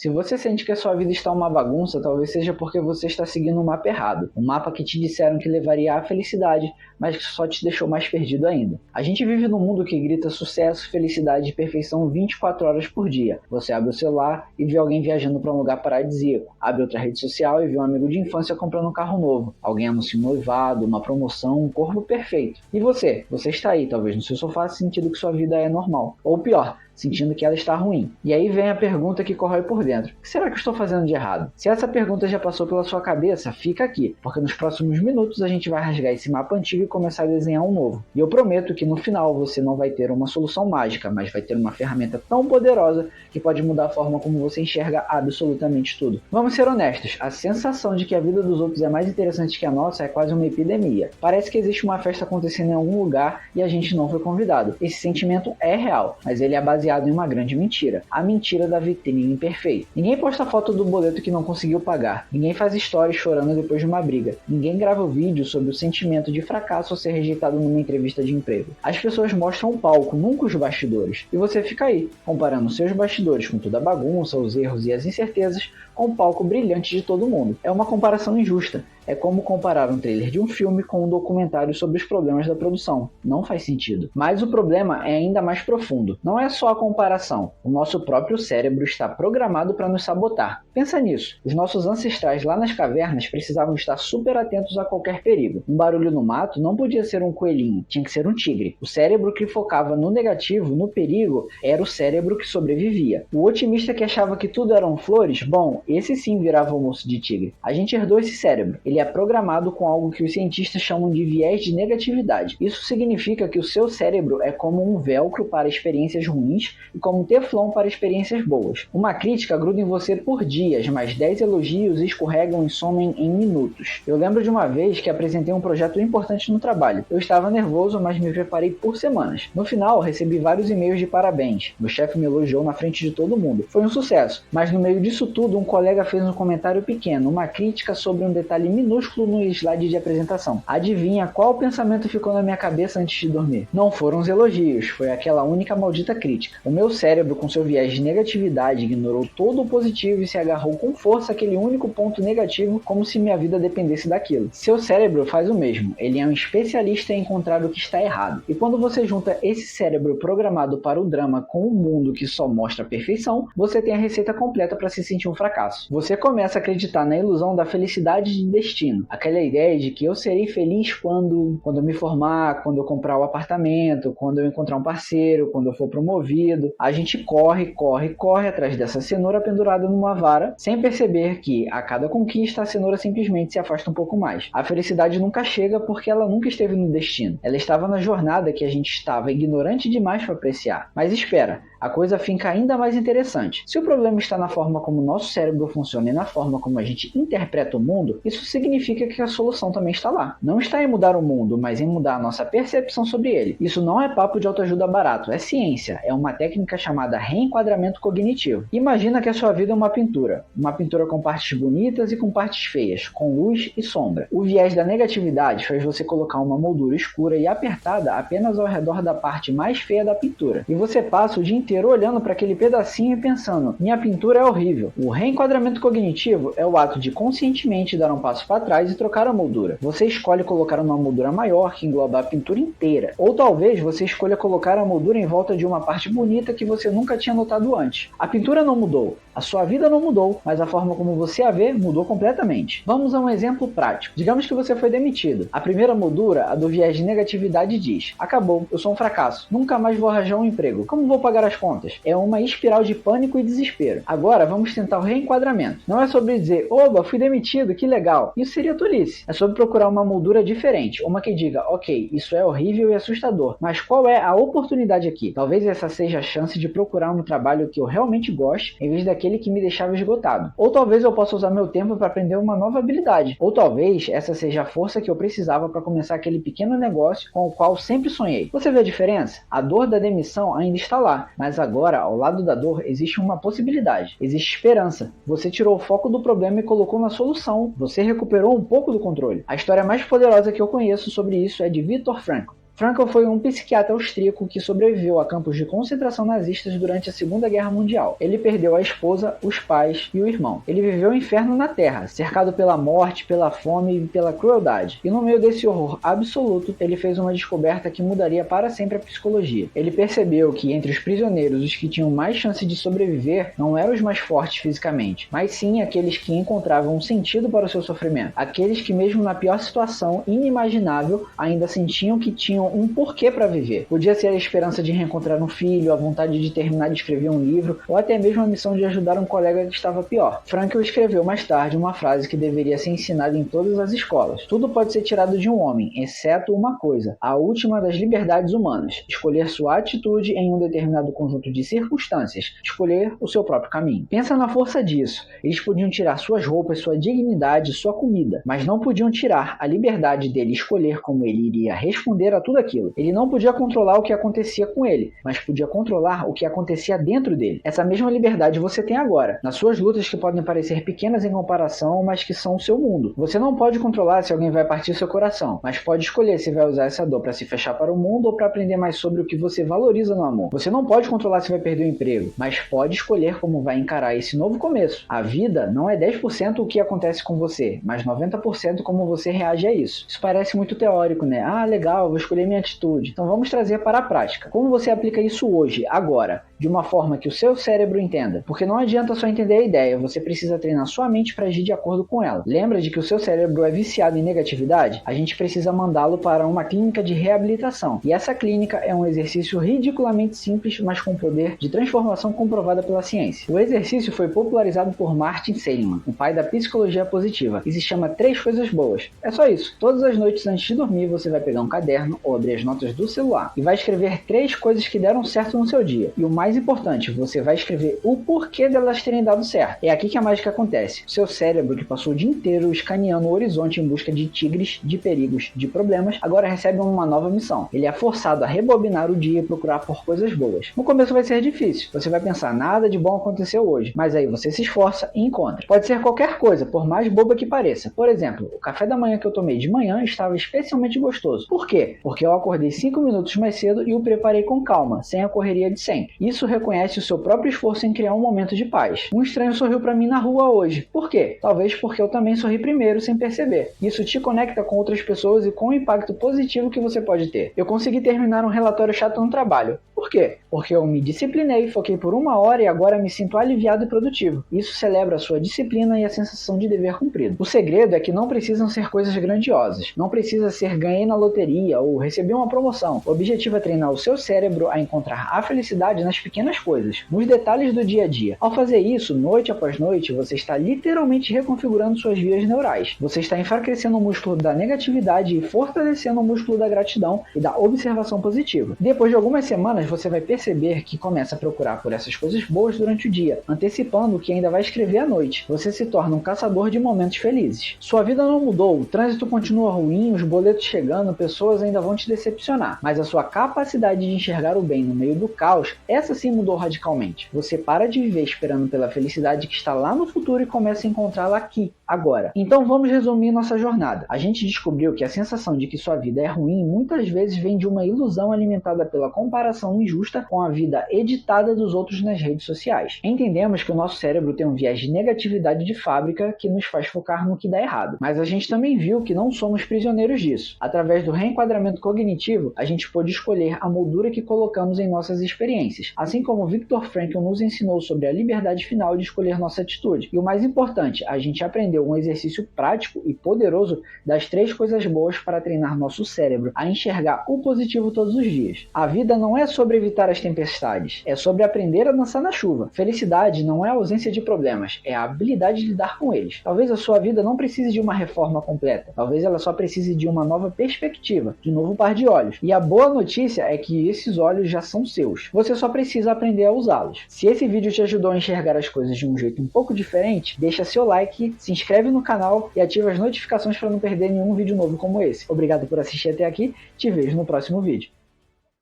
Se você sente que a sua vida está uma bagunça, talvez seja porque você está seguindo um mapa errado. Um mapa que te disseram que levaria à felicidade, mas que só te deixou mais perdido ainda. A gente vive num mundo que grita sucesso, felicidade e perfeição 24 horas por dia. Você abre o celular e vê alguém viajando para um lugar paradisíaco. Abre outra rede social e vê um amigo de infância comprando um carro novo. Alguém anuncia um noivado, uma promoção, um corpo perfeito. E você? Você está aí, talvez no seu sofá, sentindo que sua vida é normal. Ou pior, sentindo que ela está ruim. E aí vem a pergunta que corrói por dentro. O que será que eu estou fazendo de errado? Se essa pergunta já passou pela sua cabeça, fica aqui, porque nos próximos minutos a gente vai rasgar esse mapa antigo e começar a desenhar um novo. E eu prometo que no final você não vai ter uma solução mágica, mas vai ter uma ferramenta tão poderosa que pode mudar a forma como você enxerga absolutamente tudo. Vamos ser honestos, a sensação de que a vida dos outros é mais interessante que a nossa é quase uma epidemia. Parece que existe uma festa acontecendo em algum lugar e a gente não foi convidado. Esse sentimento é real, mas ele é baseado em uma grande mentira. A mentira da vitrine imperfeita. Ninguém posta foto do boleto que não conseguiu pagar. Ninguém faz stories chorando depois de uma briga. Ninguém grava vídeo sobre o sentimento de fracasso ao ser rejeitado numa entrevista de emprego. As pessoas mostram o palco, nunca os bastidores. E você fica aí, comparando seus bastidores com toda a bagunça, os erros e as incertezas, com o palco brilhante de todo mundo. É uma comparação injusta. É como comparar um trailer de um filme com um documentário sobre os problemas da produção. Não faz sentido. Mas o problema é ainda mais profundo. Não é só a comparação. O nosso próprio cérebro está programado para nos sabotar. Pensa nisso. Os nossos ancestrais lá nas cavernas precisavam estar super atentos a qualquer perigo. Um barulho no mato não podia ser um coelhinho, tinha que ser um tigre. O cérebro que focava no negativo, no perigo, era o cérebro que sobrevivia. O otimista que achava que tudo eram flores, bom, esse sim virava almoço de tigre. A gente herdou esse cérebro. Ele é programado com algo que os cientistas chamam de viés de negatividade. Isso significa que o seu cérebro é como um velcro para experiências ruins e como um teflon para experiências boas. Uma crítica gruda em você por dias, mas 10 elogios escorregam e somem em minutos. Eu lembro de uma vez que apresentei um projeto importante no trabalho. Eu estava nervoso, mas me preparei por semanas. No final, recebi vários e-mails de parabéns. Meu chefe me elogiou na frente de todo mundo. Foi um sucesso, mas no meio disso tudo, um colega fez um comentário pequeno, uma crítica sobre um detalhe minúsculo no slide de apresentação. Adivinha qual pensamento ficou na minha cabeça antes de dormir? Não foram os elogios, foi aquela única maldita crítica. O meu cérebro, com seu viés de negatividade, ignorou todo o positivo e se agarrou com força àquele único ponto negativo, como se minha vida dependesse daquilo. Seu cérebro faz o mesmo, ele é um especialista em encontrar o que está errado. E quando você junta esse cérebro programado para o drama com um mundo que só mostra a perfeição, você tem a receita completa para se sentir um fracasso. Você começa a acreditar na ilusão da felicidade de destino. Aquela ideia de que eu serei feliz quando eu me formar, quando eu comprar o apartamento, quando eu encontrar um parceiro, quando eu for promovido. A gente corre atrás dessa cenoura pendurada numa vara, sem perceber que a cada conquista a cenoura simplesmente se afasta um pouco mais. A felicidade nunca chega porque ela nunca esteve no destino. Ela estava na jornada que a gente estava ignorante demais para apreciar. Mas espera, a coisa fica ainda mais interessante. Se o problema está na forma como o nosso cérebro funciona e na forma como a gente interpreta o mundo, isso significa que a solução também está lá. Não está em mudar o mundo, mas em mudar a nossa percepção sobre ele. Isso não é papo de autoajuda barato, é ciência. É uma técnica chamada reenquadramento cognitivo. Imagina que a sua vida é uma pintura com partes bonitas e com partes feias, com luz e sombra. O viés da negatividade faz você colocar uma moldura escura e apertada apenas ao redor da parte mais feia da pintura. E você passa o dia inteiro olhando para aquele pedacinho e pensando, minha pintura é horrível. O reenquadramento cognitivo é o ato de conscientemente dar um passo para trás e trocar a moldura. Você escolhe colocar uma moldura maior que engloba a pintura inteira. Ou talvez você escolha colocar a moldura em volta de uma parte bonita que você nunca tinha notado antes. A pintura não mudou, a sua vida não mudou, mas a forma como você a vê mudou completamente. Vamos a um exemplo prático. Digamos que você foi demitido. A primeira moldura, a do viés de negatividade, diz: acabou, eu sou um fracasso, nunca mais vou arranjar um emprego, como vou pagar as contas? É uma espiral de pânico e desespero. Agora vamos tentar o reenquadramento. Não é sobre dizer, oba, fui demitido, que legal. Isso seria tolice. É sobre procurar uma moldura diferente, uma que diga, ok, isso é horrível e assustador, mas qual é a oportunidade aqui? Talvez essa seja a chance de procurar um trabalho que eu realmente goste, em vez daquele que me deixava esgotado. Ou talvez eu possa usar meu tempo para aprender uma nova habilidade. Ou talvez essa seja a força que eu precisava para começar aquele pequeno negócio com o qual sempre sonhei. Você vê a diferença? A dor da demissão ainda está lá, mas agora, ao lado da dor, existe uma possibilidade. Existe esperança. Você tirou o foco do problema e colocou na solução. Você recuperou um pouco do controle. A história mais poderosa que eu conheço sobre isso é de Viktor Frankl. Frankl foi um psiquiatra austríaco que sobreviveu a campos de concentração nazistas durante a Segunda Guerra Mundial. Ele perdeu a esposa, os pais e o irmão. Ele viveu o inferno na Terra, cercado pela morte, pela fome e pela crueldade. E no meio desse horror absoluto, ele fez uma descoberta que mudaria para sempre a psicologia. Ele percebeu que entre os prisioneiros, os que tinham mais chance de sobreviver não eram os mais fortes fisicamente, mas sim aqueles que encontravam um sentido para o seu sofrimento. Aqueles que mesmo na pior situação inimaginável ainda sentiam que tinham um porquê para viver. Podia ser a esperança de reencontrar um filho, a vontade de terminar de escrever um livro, ou até mesmo a missão de ajudar um colega que estava pior. Frankl escreveu mais tarde uma frase que deveria ser ensinada em todas as escolas. Tudo pode ser tirado de um homem, exceto uma coisa, a última das liberdades humanas: escolher sua atitude em um determinado conjunto de circunstâncias, escolher o seu próprio caminho. Pensa na força disso. Eles podiam tirar suas roupas, sua dignidade, sua comida, mas não podiam tirar a liberdade dele escolher como ele iria responder a tudo aquilo. Ele não podia controlar o que acontecia com ele, mas podia controlar o que acontecia dentro dele. Essa mesma liberdade você tem agora, nas suas lutas que podem parecer pequenas em comparação, mas que são o seu mundo. Você não pode controlar se alguém vai partir seu coração, mas pode escolher se vai usar essa dor para se fechar para o mundo ou para aprender mais sobre o que você valoriza no amor. Você não pode controlar se vai perder o emprego, mas pode escolher como vai encarar esse novo começo. A vida não é 10% o que acontece com você, mas 90% como você reage a isso. Isso parece muito teórico, né? Ah, legal, vou escolher minha atitude. Então vamos trazer para a prática. Como você aplica isso hoje, agora, de uma forma que o seu cérebro entenda? Porque não adianta só entender a ideia, você precisa treinar sua mente para agir de acordo com ela. Lembra de que o seu cérebro é viciado em negatividade? A gente precisa mandá-lo para uma clínica de reabilitação. E essa clínica é um exercício ridiculamente simples, mas com poder de transformação comprovada pela ciência. O exercício foi popularizado por Martin Seligman, o pai da psicologia positiva, e se chama 3 coisas boas. É só isso. Todas as noites antes de dormir, você vai pegar um caderno ou abrir as notas do celular e vai escrever 3 coisas que deram certo no seu dia. E o mais importante, você vai escrever o porquê delas terem dado certo. É aqui que a mágica acontece. O seu cérebro, que passou o dia inteiro escaneando o horizonte em busca de tigres, de perigos, de problemas, agora recebe uma nova missão. Ele é forçado a rebobinar o dia e procurar por coisas boas. No começo vai ser difícil. Você vai pensar, nada de bom aconteceu hoje. Mas aí você se esforça e encontra. Pode ser qualquer coisa, por mais boba que pareça. Por exemplo, o café da manhã que eu tomei de manhã estava especialmente gostoso. Por quê? Porque eu acordei 5 minutos mais cedo e o preparei com calma, sem a correria de sempre. Isso reconhece o seu próprio esforço em criar um momento de paz. Um estranho sorriu para mim na rua hoje. Por quê? Talvez porque eu também sorri primeiro sem perceber. Isso te conecta com outras pessoas e com o impacto positivo que você pode ter. Eu consegui terminar um relatório chato no trabalho. Por quê? Porque eu me disciplinei, foquei por 1 hora e agora me sinto aliviado e produtivo. Isso celebra a sua disciplina e a sensação de dever cumprido. O segredo é que não precisam ser coisas grandiosas. Não precisa ser ganhei na loteria ou recebi uma promoção. O objetivo é treinar o seu cérebro a encontrar a felicidade nas pequenas coisas, nos detalhes do dia a dia. Ao fazer isso, noite após noite, você está literalmente reconfigurando suas vias neurais. Você está enfraquecendo o músculo da negatividade e fortalecendo o músculo da gratidão e da observação positiva. Depois de algumas semanas, você vai perceber que começa a procurar por essas coisas boas durante o dia, antecipando o que ainda vai escrever à noite. Você se torna um caçador de momentos felizes. Sua vida não mudou, o trânsito continua ruim, os boletos chegando, pessoas ainda vão te decepcionar, mas a sua capacidade de enxergar o bem no meio do caos, essa sim mudou radicalmente. Você para de viver esperando pela felicidade que está lá no futuro e começa a encontrá-la aqui, agora. Então vamos resumir nossa jornada. A gente descobriu que a sensação de que sua vida é ruim muitas vezes vem de uma ilusão alimentada pela comparação injusta com a vida editada dos outros nas redes sociais. Entendemos que o nosso cérebro tem um viés de negatividade de fábrica que nos faz focar no que dá errado, mas a gente também viu que não somos prisioneiros disso. Através do reenquadramento cognitivo, a gente pôde escolher a moldura que colocamos em nossas experiências, assim como Viktor Frankl nos ensinou sobre a liberdade final de escolher nossa atitude. E o mais importante, a gente aprendeu um exercício prático e poderoso das 3 coisas boas para treinar nosso cérebro a enxergar o positivo todos os dias. A vida não é sobre evitar as tempestades, é sobre aprender a dançar na chuva. Felicidade não é a ausência de problemas, é a habilidade de lidar com eles. Talvez a sua vida não precise de uma reforma completa, talvez ela só precise de uma nova perspectiva, de um novo par de olhos. E a boa notícia é que esses olhos já são seus. Você só precisa aprender a usá-los. Se esse vídeo te ajudou a enxergar as coisas de um jeito um pouco diferente, deixa seu like, se inscreve no canal e ativa as notificações para não perder nenhum vídeo novo como esse. Obrigado por assistir até aqui, te vejo no próximo vídeo.